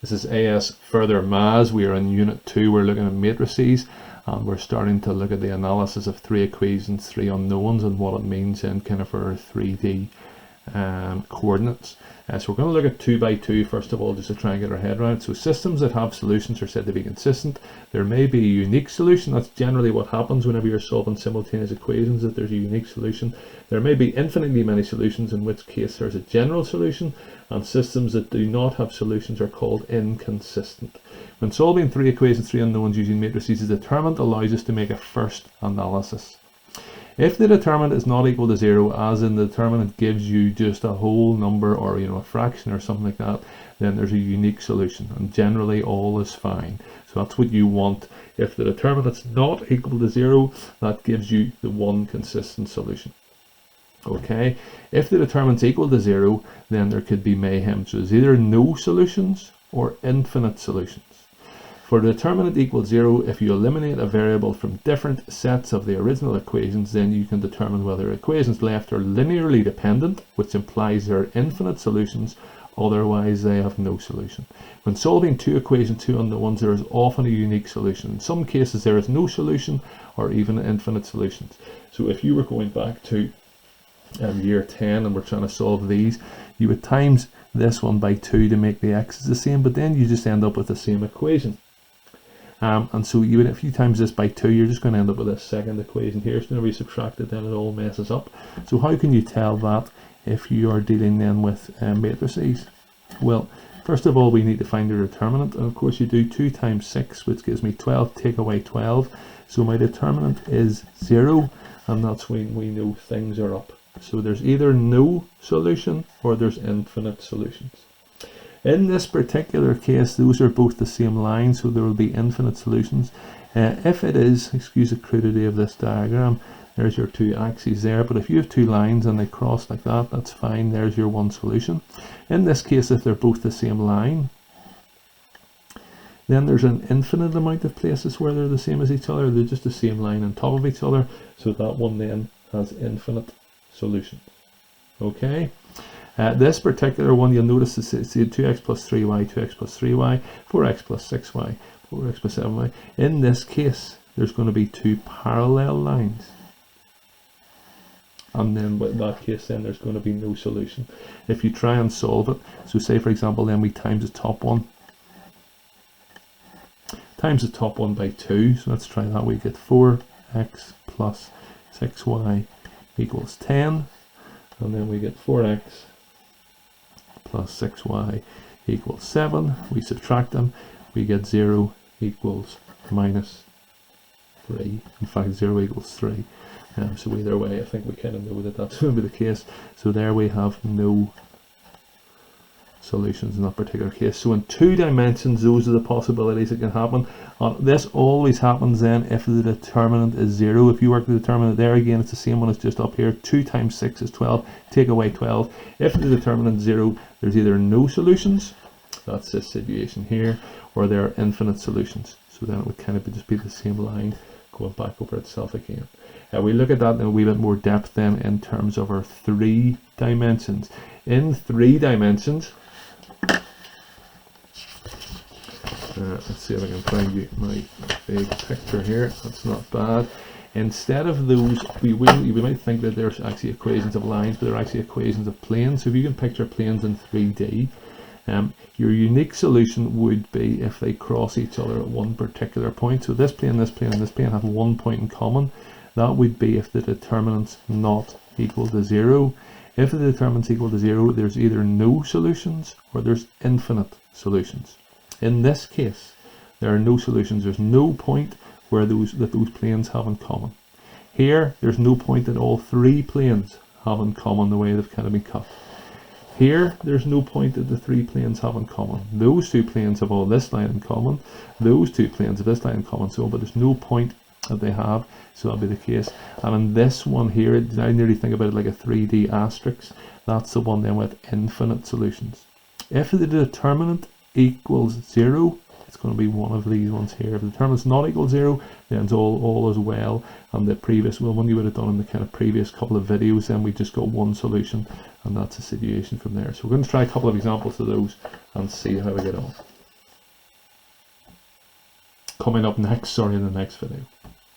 This is ASFurther Maths. We are in Unit 2. We're looking at matrices, and we're starting to look at the analysis of 3 equations, 3 unknowns, and what it means in kind of our 3D coordinates. So we're going to look at 2 by 2 first of all, just to try and get our head around it. So systems that have solutions are said to be consistent. There may be a unique solution. That's generally what happens whenever you're solving simultaneous equations, that there's a unique solution. There may be infinitely many solutions, in which case there's a general solution, and systems that do not have solutions are called inconsistent. When solving 3 equations, 3 unknowns using matrices, the determinant allows us to make a first analysis. If the determinant is not equal to 0, as in the determinant gives you just a whole number, or a fraction or something like that, then there's a unique solution, and generally all is fine. So that's what you want. If the determinant's not equal to 0, that gives you the one consistent solution. Okay, if the determinant's equal to 0, then there could be mayhem. So there's either no solutions or infinite solutions. For the determinant equals 0, if you eliminate a variable from different sets of the original equations, then you can determine whether equations left are linearly dependent, which implies there are infinite solutions, otherwise they have no solution. When solving 2 equations, 2 unknowns, there is often a unique solution. In some cases there is no solution or even infinite solutions. So if you were going back to year 10 and we're trying to solve these, you would times this one by 2 to make the x's the same, but then you just end up with the same equation. And so you would, if you times this by 2, you're just going to end up with a second equation here. So whenever you subtract it, then it all messes up. So how can you tell that if you are dealing then with matrices? Well, first of all, we need to find the determinant, and of course you do 2 times 6, which gives me 12, take away 12. So my determinant is 0, and that's when we know things are up. So there's either no solution or there's infinite solutions. In this particular case, those are both the same line, so there will be infinite solutions. If it is, excuse the crudity of this diagram, there's your 2 axes there, but if you have 2 lines and they cross like that, that's fine, there's your one solution. In this case, if they're both the same line, then there's an infinite amount of places where they're the same as each other. They're just the same line on top of each other, so that one then has infinite solutions. Okay? This particular one, you'll notice it's 2x plus 3y, 2x plus 3y, 4x plus 6y, 4x plus 7y. In this case, there's going to be 2 parallel lines. And then with that case, then there's going to be no solution. If you try and solve it, so say for example, then we times the top one. Times the top one by 2, so let's try that. We get 4x plus 6y equals 10. And then we get 4x plus 6y equals 7. We subtract them, we get 0 equals minus 3. In fact, 0 equals 3. So either way, I think we kind of know that that's going to be the case. So there we have no solutions in that particular case. So in 2 dimensions, those are the possibilities that can happen. This always happens then if the determinant is 0. If you work the determinant there, again it's the same one as just up here. 2 times 6 is 12, take away 12. If the determinant is 0, there's either no solutions, that's this situation here, or there are infinite solutions. So then it would kind of just be the same line going back over itself again. We look at that in a wee bit more depth then in terms of our 3 dimensions. In 3 dimensions, let's see if I can find you my big picture here. That's not bad. Instead of those, we might think that there's actually equations of lines, but they're actually equations of planes. So if you can picture planes in 3D, your unique solution would be if they cross each other at one particular point. So this plane, this plane, and this plane have one point in common. That would be if the determinant's not equal to 0. If the determinant's equal to 0, there's either no solutions or there's infinite solutions. In this case, there are no solutions. There's no point where those planes have in common. Here, there's no point that all 3 planes have in common the way they've kind of been cut. Here, there's no point that the 3 planes have in common. Those 2 planes have all this line in common. Those 2 planes have this line in common. So, but there's no point that they have. So that'll be the case. And in this one here, I nearly think about it like a 3D asterisk. That's the one then with infinite solutions. If the determinant equals 0, it's going to be one of these ones here. If the determinant's not equal to 0, then it's all is well. And the previous one you would have done in the kind of previous couple of videos, then we just got one solution, and that's the situation from there. So we're going to try a couple of examples of those and see how we get on. coming up next, sorry, in the next video.